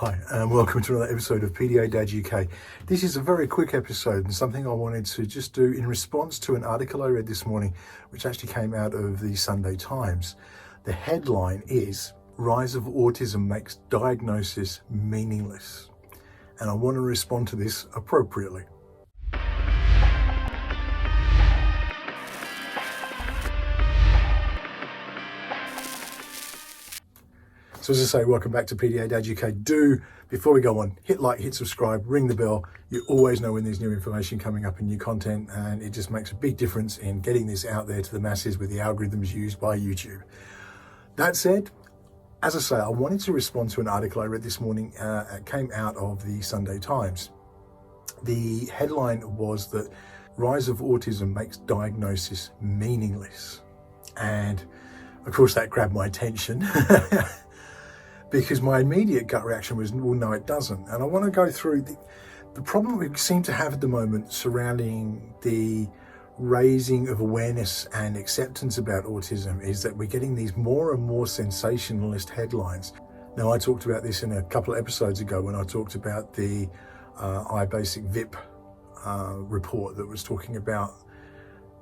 Hi, and welcome to another episode of PDA Dad UK. This is a very quick episode and something I wanted to just do in response to an article I read this morning, which actually came out of the Sunday Times. The headline is, "Rise of Autism Makes Diagnosis Meaningless." And I want to respond to this appropriately. So as I say, welcome back to PDA Dad UK. Before we go on, hit like, hit subscribe, ring the bell. You always know when there's new information coming up and new content, and it just makes a big difference in getting this out there to the masses with the algorithms used by YouTube. That said, as I say, I wanted to respond to an article I read this morning. It came out of the Sunday Times. The headline was that Rise of Autism Makes Diagnosis Meaningless. And of course that grabbed my attention. Because my immediate gut reaction was, well, no, it doesn't. And I want to go through the problem we seem to have at the moment surrounding the raising of awareness and acceptance about autism is that we're getting these more and more sensationalist headlines. Now, I talked about this in a couple of episodes ago when I talked about the iBasic VIP report that was talking about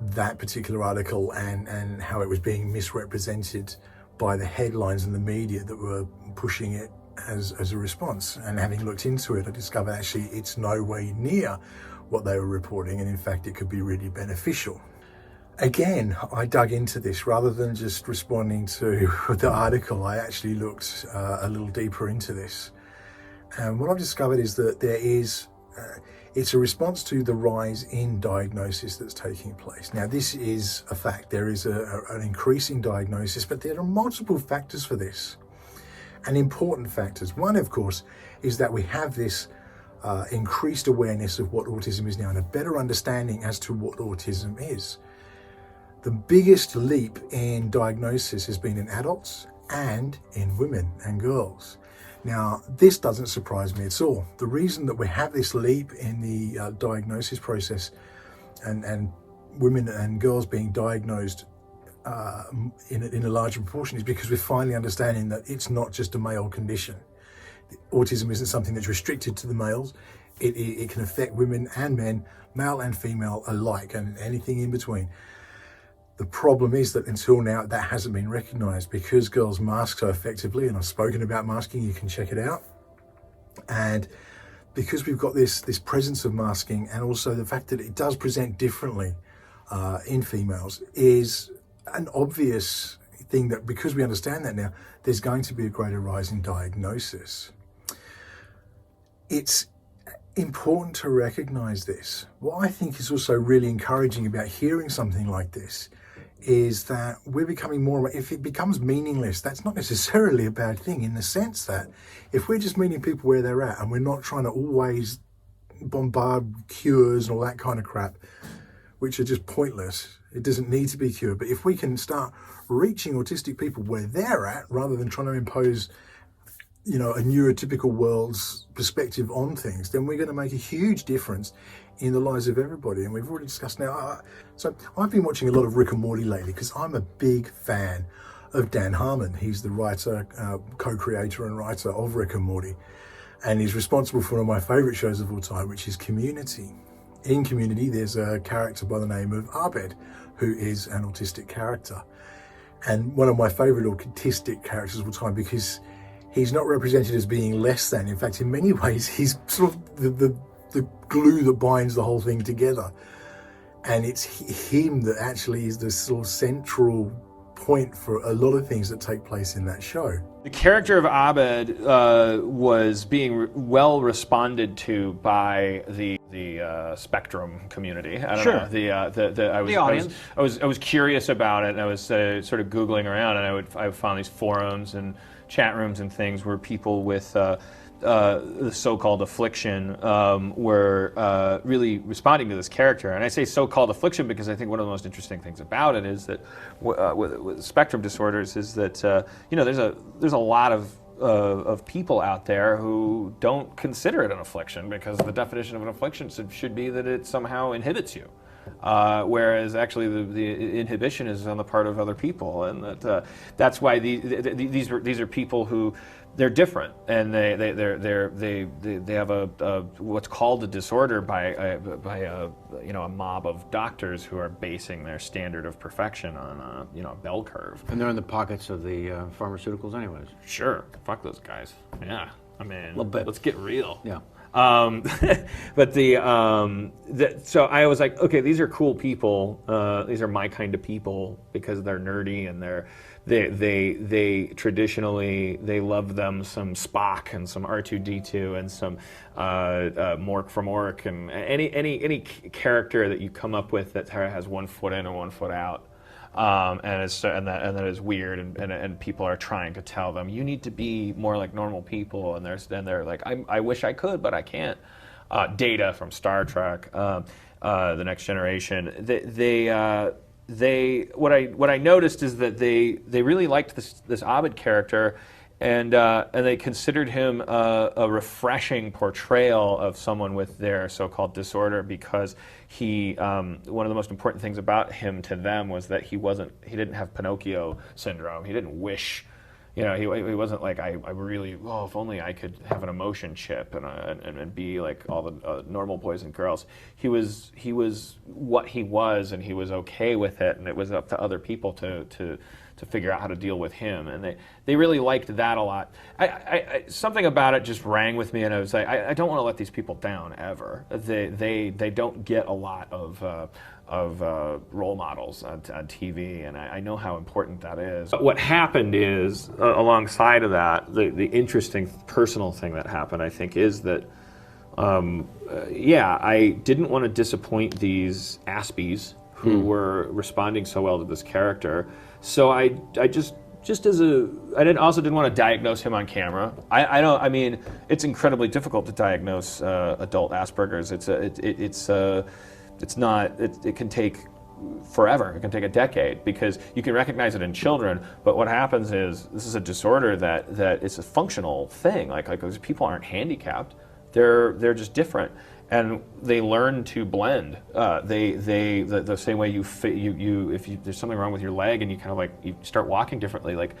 that particular article and how it was being misrepresented by the headlines and the media that were pushing it as a response. And having looked into it, I discovered actually it's no way near what they were reporting, and in fact it could be really beneficial. Again, I dug into this rather than just responding to the article. I actually looked a little deeper into this, and what I've discovered is that there is it's a response to the rise in diagnosis that's taking place. Now, this is a fact. There is an increase in diagnosis, but there are multiple factors for this, and important factors. One, of course, is that we have this increased awareness of what autism is now and a better understanding as to what autism is. The biggest leap in diagnosis has been in adults and in women and girls. Now, this doesn't surprise me at all. The reason that we have this leap in the diagnosis process and women and girls being diagnosed in a larger proportion is because we're finally understanding that it's not just a male condition. Autism isn't something that's restricted to the males. It can affect women and men, male and female alike, and anything in between. The problem is that until now, that hasn't been recognised because girls mask so effectively, and I've spoken about masking, you can check it out. And because we've got this presence of masking, and also the fact that it does present differently in females, is an obvious thing that because we understand that now, there's going to be a greater rise in diagnosis. It's important to recognise this. What I think is also really encouraging about hearing something like this is that we're becoming more, if it becomes meaningless, that's not necessarily a bad thing, in the sense that if we're just meeting people where they're at and we're not trying to always bombard cures and all that kind of crap, which are just pointless, it doesn't need to be cured. But if we can start reaching autistic people where they're at rather than trying to impose a neurotypical world's perspective on things, then we're going to make a huge difference in the lives of everybody. And we've already discussed now. So I've been watching a lot of Rick and Morty lately because I'm a big fan of Dan Harmon. He's the writer, co-creator and writer of Rick and Morty. And he's responsible for one of my favorite shows of all time, which is Community. In Community, there's a character by the name of Abed, who is an autistic character. And one of my favorite autistic characters of all time because he's not represented as being less than. In fact, in many ways, he's sort of the glue that binds the whole thing together. And it's him that actually is the sort of central point for a lot of things that take place in that show. The character of Abed was being well responded to by the spectrum community. I don't know. The audience. I was curious about it, and I was sort of Googling around, and I found these forums and chat rooms and things where people with the so-called affliction were really responding to this character. And I say so-called affliction because I think one of the most interesting things about it is that with spectrum disorders is that there's a lot of people out there who don't consider it an affliction because the definition of an affliction should be that it somehow inhibits you. whereas actually the inhibition is on the part of other people, and that's why these are people who they're different, and they have a what's called a disorder by a mob of doctors who are basing their standard of perfection on a bell curve. And they're in the pockets of the pharmaceuticals, anyways. Sure, fuck those guys. Yeah, I mean, let's get real. Yeah. But so I was like, okay, these are cool people. These are my kind of people because they're nerdy and they traditionally they love them some Spock and some R2D2 and some Mork from Ork and any character that you come up with that has one foot in and one foot out. And that is weird, and people are trying to tell them you need to be more like normal people, and they're like, I wish I could, but I can't. Data from Star Trek, The Next Generation. What I noticed is that they really liked this Abed character, and they considered him a refreshing portrayal of someone with their so-called disorder, because he one of the most important things about him to them was that he didn't have Pinocchio syndrome. He didn't wish, he wasn't like I really, if only I could have an emotion chip and be like all the normal boys and girls. He was what he was, and he was okay with it, and it was up to other people to figure out how to deal with him, and they really liked that a lot. I something about it just rang with me, and I was like, I don't want to let these people down ever. They don't get a lot of role models on TV, and I know how important that is. But what happened is, alongside of that, the interesting personal thing that happened, I think, is that I didn't want to disappoint these Aspies who were responding so well to this character. So I also didn't want to diagnose him on camera. I mean, it's incredibly difficult to diagnose adult Asperger's. It can take forever. It can take a decade, because you can recognize it in children, but what happens is this is a disorder that it's a functional thing. Like those people aren't handicapped. They're just different. And they learn to blend. The same way if there's something wrong with your leg and you kind of like you start walking differently, like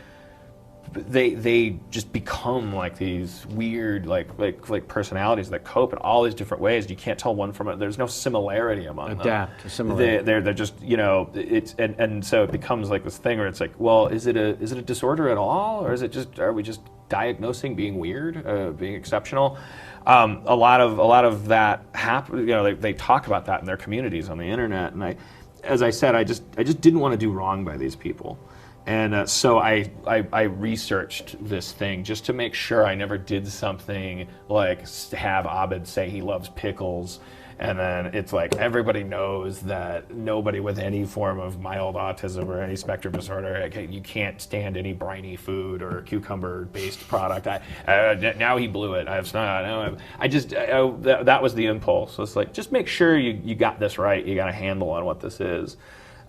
they just become like these weird like personalities that cope in all these different ways. You can't tell one from it. There's no similarity among them. Adapt to similarity. They're just it's and so it becomes like this thing where it's like, well, is it a disorder at all, or are we just diagnosing being weird, being exceptional? A lot of that happen. They talk about that in their communities on the internet, and as I said, I just didn't want to do wrong by these people, and so I researched this thing just to make sure I never did something like have Abed say he loves pickles, and then it's like everybody knows that nobody with any form of mild autism or any spectrum disorder, you can't stand any briny food or cucumber-based product. Now he blew it. That was the impulse. So it's like, just make sure you got this right. You got a handle on what this is.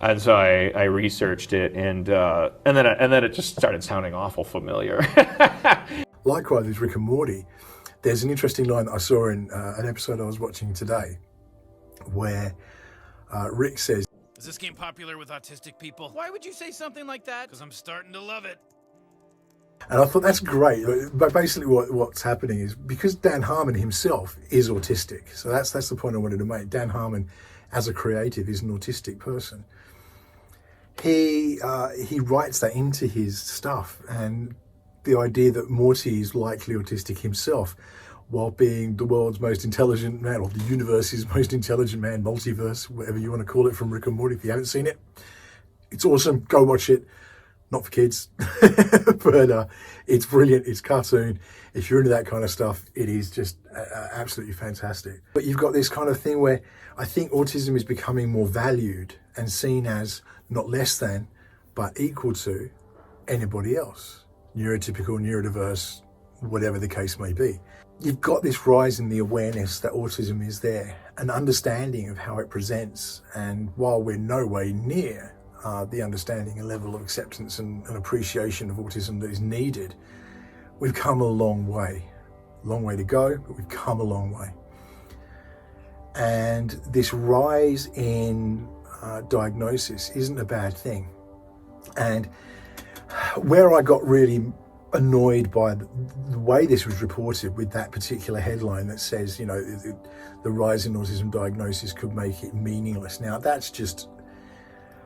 And so I researched it, and then it just started sounding awful familiar. Likewise with Rick and Morty, there's an interesting line that I saw in an episode I was watching today, where Rick says, "Is this game popular with autistic people?" "Why would you say something like that?" "Because I'm starting to love it." And I thought that's great. But basically what's happening is, because Dan Harmon himself is autistic, so that's the point I wanted to make. Dan Harmon, as a creative, is an autistic person. He writes that into his stuff, and the idea that Morty is likely autistic himself, while being the world's most intelligent man, or the universe's most intelligent man, multiverse, whatever you want to call it, from Rick and Morty. If you haven't seen it, it's awesome. Go watch it. Not for kids, but it's brilliant. It's cartoon. If you're into that kind of stuff, it is just absolutely fantastic. But you've got this kind of thing where I think autism is becoming more valued and seen as not less than, but equal to anybody else. Neurotypical, neurodiverse, whatever the case may be. You've got this rise in the awareness that autism is there, an understanding of how it presents, and while we're no way near the understanding and level of acceptance and appreciation of autism that is needed, we've come a long way. Long way to go, but we've come a long way. And this rise in diagnosis isn't a bad thing. And where I got really annoyed by the way this was reported with that particular headline that says, you know, the rise in autism diagnosis could make it meaningless. Now that's just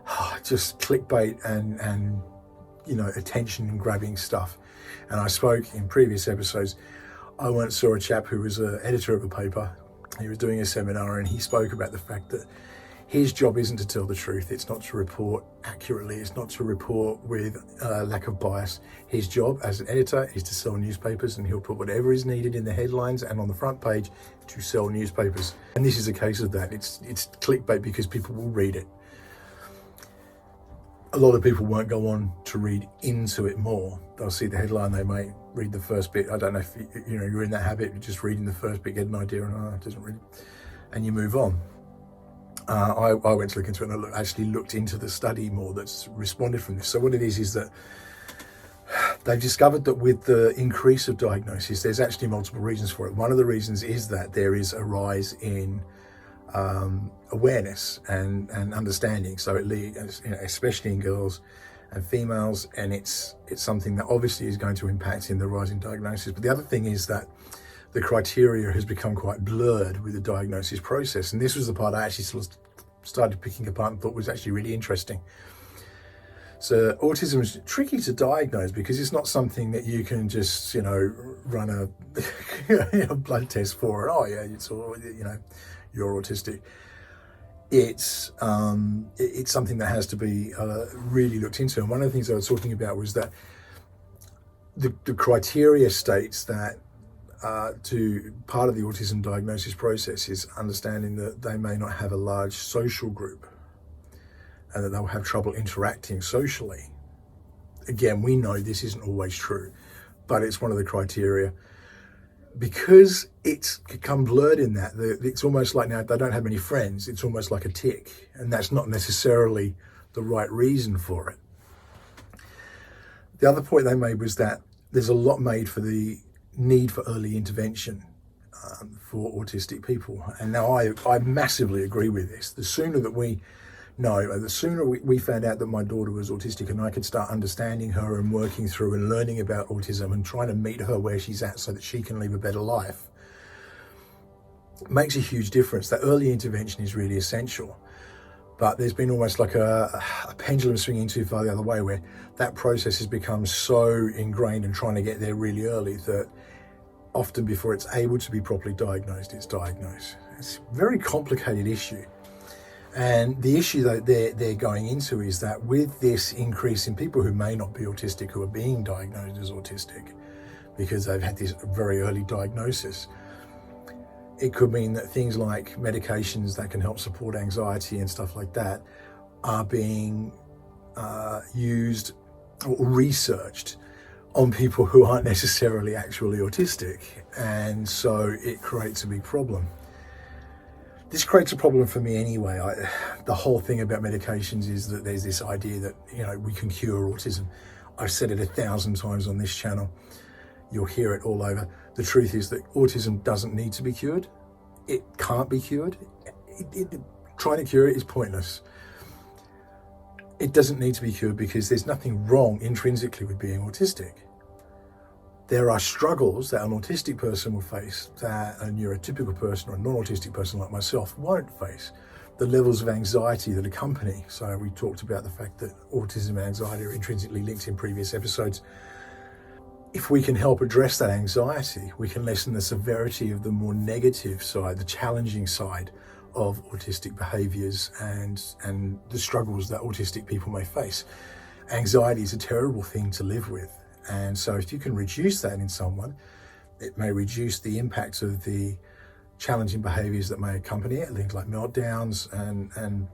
clickbait and you know, attention grabbing stuff. And I spoke in previous episodes, I once saw a chap who was an editor of a paper. He was doing a seminar and he spoke about the fact that his job isn't to tell the truth. It's not to report accurately. It's not to report with lack of bias. His job as an editor is to sell newspapers, and he'll put whatever is needed in the headlines and on the front page to sell newspapers. And this is a case of that. It's clickbait because people will read it. A lot of people won't go on to read into it more. They'll see the headline, they may read the first bit. I don't know if you're in that habit of just reading the first bit, get an idea, and it doesn't really, and you move on. I went to look into it and I actually looked into the study more that's responded from this. So what it is that they've discovered that with the increase of diagnosis, there's actually multiple reasons for it. One of the reasons is that there is a rise in awareness and understanding. So it leads, you know, especially in girls and females, and it's something that obviously is going to impact in the rise in diagnosis. But the other thing is that the criteria has become quite blurred with the diagnosis process. And this was the part I actually sort of started picking apart and thought was actually really interesting. So autism is tricky to diagnose because it's not something that you can just, you know, run a blood test for. Oh yeah, it's all, you know, you're autistic. It's something that has to be really looked into. And one of the things I was talking about was that the criteria states that to part of the autism diagnosis process is understanding that they may not have a large social group and that they'll have trouble interacting socially. Again, we know this isn't always true, but it's one of the criteria. Because it's become blurred in that, it's almost like now they don't have many friends, it's almost like a tick, and that's not necessarily the right reason for it. The other point they made was that there's a lot made for the need for early intervention for autistic people. And now I massively agree with this. The sooner that we know, the sooner we found out that my daughter was autistic and I could start understanding her and working through and learning about autism and trying to meet her where she's at so that she can live a better life, makes a huge difference. That early intervention is really essential. But there's been almost like a pendulum swinging too far the other way, where that process has become so ingrained and trying to get there really early that often before it's able to be properly diagnosed, it's diagnosed. It's a very complicated issue. And the issue that they're going into is that with this increase in people who may not be autistic, who are being diagnosed as autistic because they've had this very early diagnosis, it could mean that things like medications that can help support anxiety and stuff like that are being used or researched on people who aren't necessarily actually autistic. And so it creates a big problem. This creates a problem for me anyway. The whole thing about medications is that there's this idea that, you know, we can cure autism. I've said it 1,000 times on this channel. You'll hear it all over. The truth is that autism doesn't need to be cured. It can't be cured. Trying to cure it is pointless. It doesn't need to be cured because there's nothing wrong intrinsically with being autistic. There are struggles that an autistic person will face that a neurotypical person or a non-autistic person like myself won't face. The levels of anxiety that accompany. So we talked about the fact that autism and anxiety are intrinsically linked in previous episodes. If we can help address that anxiety, we can lessen the severity of the more negative side, the challenging side of autistic behaviours and the struggles that autistic people may face. Anxiety is a terrible thing to live with. And so if you can reduce that in someone, it may reduce the impact of the challenging behaviours that may accompany it, things like meltdowns and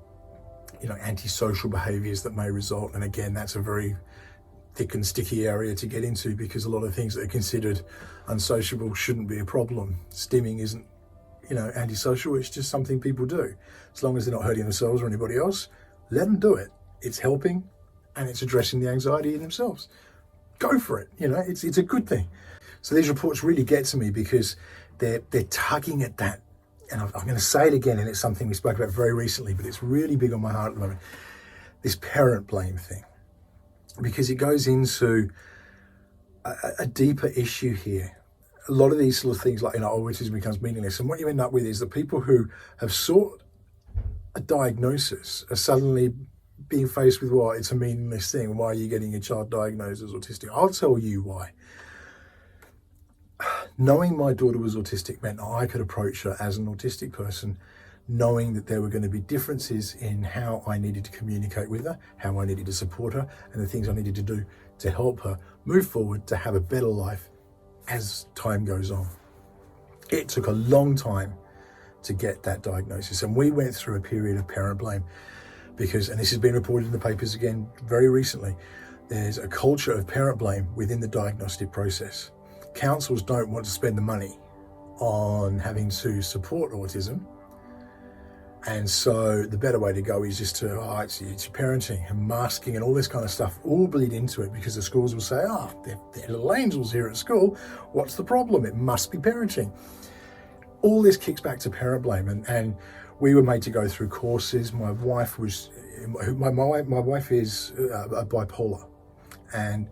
you know, antisocial behaviours that may result. And again, that's a very thick and sticky area to get into because a lot of things that are considered unsociable shouldn't be a problem. Stimming isn't, you know, antisocial, it's just something people do. As long as they're not hurting themselves or anybody else, let them do it. It's helping and it's addressing the anxiety in themselves. Go for it, you know, it's a good thing. So these reports really get to me because they're tugging at that and I'm going to say it again, and it's something we spoke about very recently, but it's really big on my heart at the moment, this parent blame thing, because it goes into a deeper issue here. A lot of these sort of things like, autism becomes meaningless. And what you end up with is the people who have sought a diagnosis are suddenly being faced with, well, it's a meaningless thing. Why are you getting your child diagnosed as autistic? I'll tell you why. Knowing my daughter was autistic meant I could approach her as an autistic person, knowing that there were going to be differences in how I needed to communicate with her, how I needed to support her, and the things I needed to do to help her move forward to have a better life as time goes on. It took a long time to get that diagnosis, and we went through a period of parent blame because, and this has been reported in the papers again very recently, there's a culture of parent blame within the diagnostic process. Councils don't want to spend the money on having to support autism, and so the better way to go is just to, it's your parenting, and masking and all this kind of stuff all bleed into it, because the schools will say, they're little angels here at school. What's the problem? It must be parenting. All this kicks back to parent blame, and we were made to go through courses. My wife is bipolar, and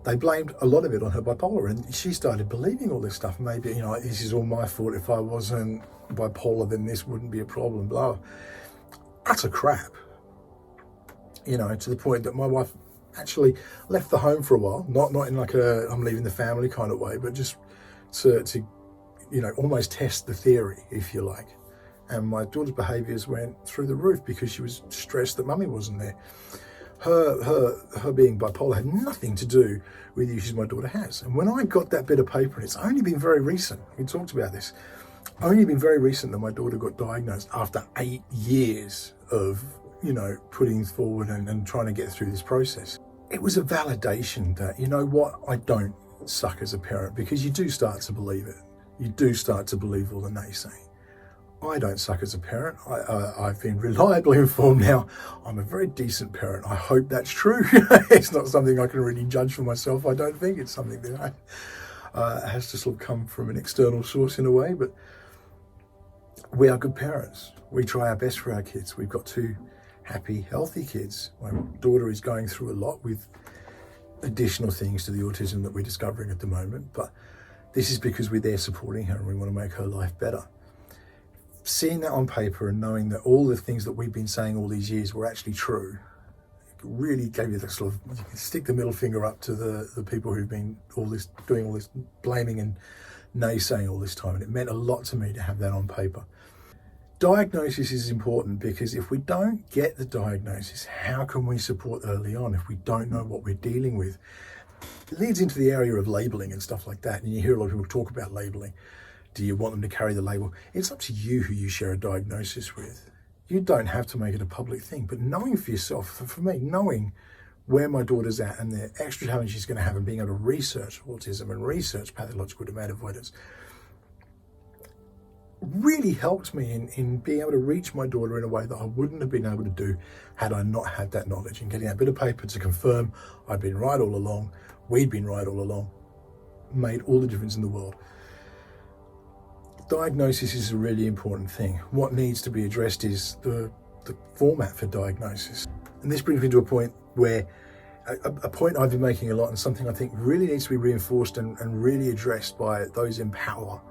they blamed a lot of it on her bipolar, and she started believing all this stuff. Maybe, this is all my fault. If I wasn't bipolar, then this wouldn't be a problem, blah. Utter crap. To the point that my wife actually left the home for a while, not in like a I'm leaving the family kind of way, but just to almost test the theory, if you like. And my daughter's behaviours went through the roof because she was stressed that mummy wasn't there. Her being bipolar had nothing to do with the issues my daughter has. And when I got that bit of paper, and it's only been very recent, we talked about this, only been very recent that my daughter got diagnosed after 8 years of, putting forward and trying to get through this process. It was a validation that, I don't suck as a parent, because you do start to believe it. You do start to believe all the naysaying. I don't suck as a parent. I've been reliably informed now. I'm a very decent parent. I hope that's true. It's not something I can really judge for myself. I don't think it's something that has to sort of come from an external source in a way, but we are good parents. We try our best for our kids. We've got 2 happy, healthy kids. My daughter is going through a lot with additional things to the autism that we're discovering at the moment, but this is because we're there supporting her and we want to make her life better. Seeing that on paper and knowing that all the things that we've been saying all these years were actually true, it really gave you the sort of, you can stick the middle finger up to the people who've been doing all this blaming and naysaying all this time. And it meant a lot to me to have that on paper. Diagnosis is important because if we don't get the diagnosis, how can we support early on if we don't know what we're dealing with? It leads into the area of labeling and stuff like that. And you hear a lot of people talk about labeling. Do you want them to carry the label? It's up to you who you share a diagnosis with. You don't have to make it a public thing, but knowing for yourself, for me, knowing where my daughter's at and the extra challenge she's going to have and being able to research autism and research pathological demand avoidance really helped me in being able to reach my daughter in a way that I wouldn't have been able to do had I not had that knowledge, and getting that bit of paper to confirm I'd been right all along, we'd been right all along, made all the difference in the world. Diagnosis is a really important thing. What needs to be addressed is the format for diagnosis. And this brings me to a point where, a point I've been making a lot, and something I think really needs to be reinforced and really addressed by those in power,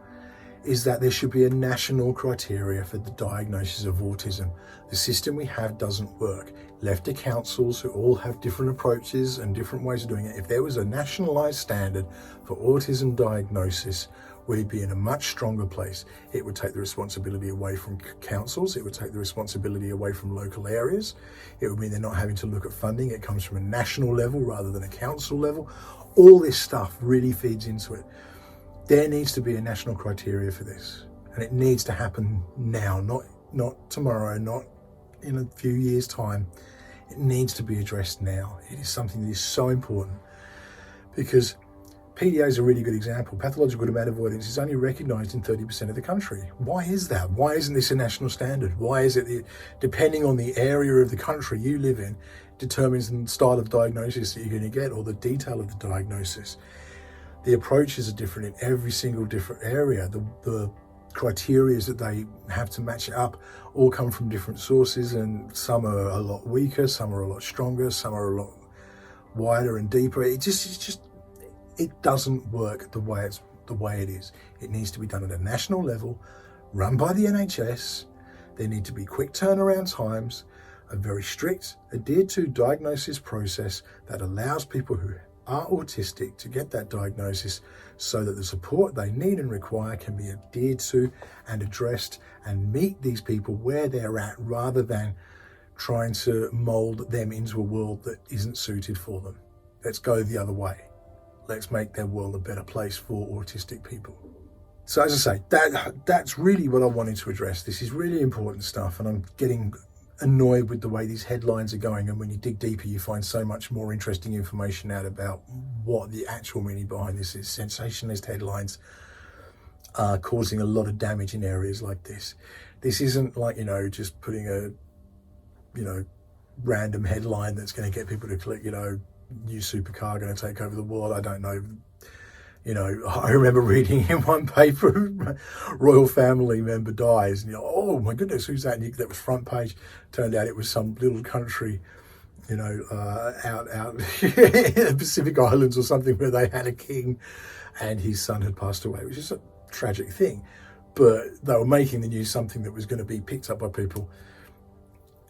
is that there should be a national criteria for the diagnosis of autism. The system we have doesn't work. Left to councils who all have different approaches and different ways of doing it. If there was a nationalised standard for autism diagnosis, we'd be in a much stronger place. It would take the responsibility away from councils. It would take the responsibility away from local areas. It would mean they're not having to look at funding. It comes from a national level rather than a council level. All this stuff really feeds into it. There needs to be a national criteria for this, and it needs to happen now, not tomorrow, not in a few years' time. It needs to be addressed now. It is something that is so important, because PDA is a really good example. Pathological demand avoidance is only recognised in 30% of the country. Why is that? Why isn't this a national standard? Why is it, depending on the area of the country you live in, determines the style of diagnosis that you're going to get, or the detail of the diagnosis? The approaches are different in every single different area. The criteria that they have to match it up all come from different sources, and some are a lot weaker, some are a lot stronger, some are a lot wider and deeper. It doesn't work the way it is. It needs to be done at a national level, run by the NHS. There need to be quick turnaround times, a very strict, adhered to diagnosis process that allows people who are autistic to get that diagnosis so that the support they need and require can be adhered to and addressed and meet these people where they're at, rather than trying to mold them into a world that isn't suited for them. Let's go the other way. Let's make their world a better place for autistic people. So as I say, that's really what I wanted to address. This is really important stuff, and I'm getting annoyed with the way these headlines are going, and when you dig deeper you find so much more interesting information out about what the actual meaning behind this is. Sensationalist headlines are causing a lot of damage in areas like this. This isn't like, just putting a random headline that's going to get people to click, new supercar going to take over the world. I don't know. I remember reading in one paper, royal family member dies, and oh my goodness, who's that? And that was front page. Turned out it was some little country, out in the Pacific Islands or something, where they had a king and his son had passed away, which is a tragic thing. But they were making the news something that was going to be picked up by people,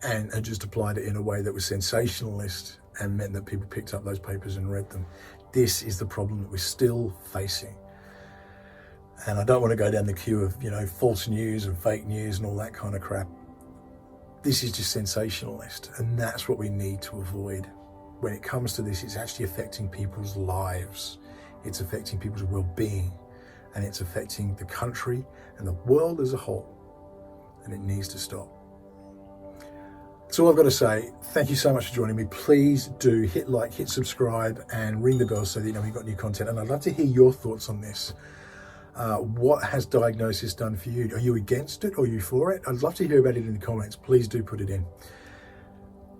and had just applied it in a way that was sensationalist and meant that people picked up those papers and read them. This is the problem that we're still facing. And I don't want to go down the queue of, false news and fake news and all that kind of crap. This is just sensationalist, and that's what we need to avoid. When it comes to this, it's actually affecting people's lives. It's affecting people's well-being, and it's affecting the country and the world as a whole. And it needs to stop. That's all I've got to say. Thank you so much for joining me. Please do hit like, hit subscribe, and ring the bell so that you know we've got new content. And I'd love to hear your thoughts on this. What has diagnosis done for you? Are you against it or are you for it? I'd love to hear about it in the comments. Please do put it in.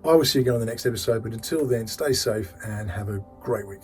I will see you again on the next episode, but until then, stay safe and have a great week.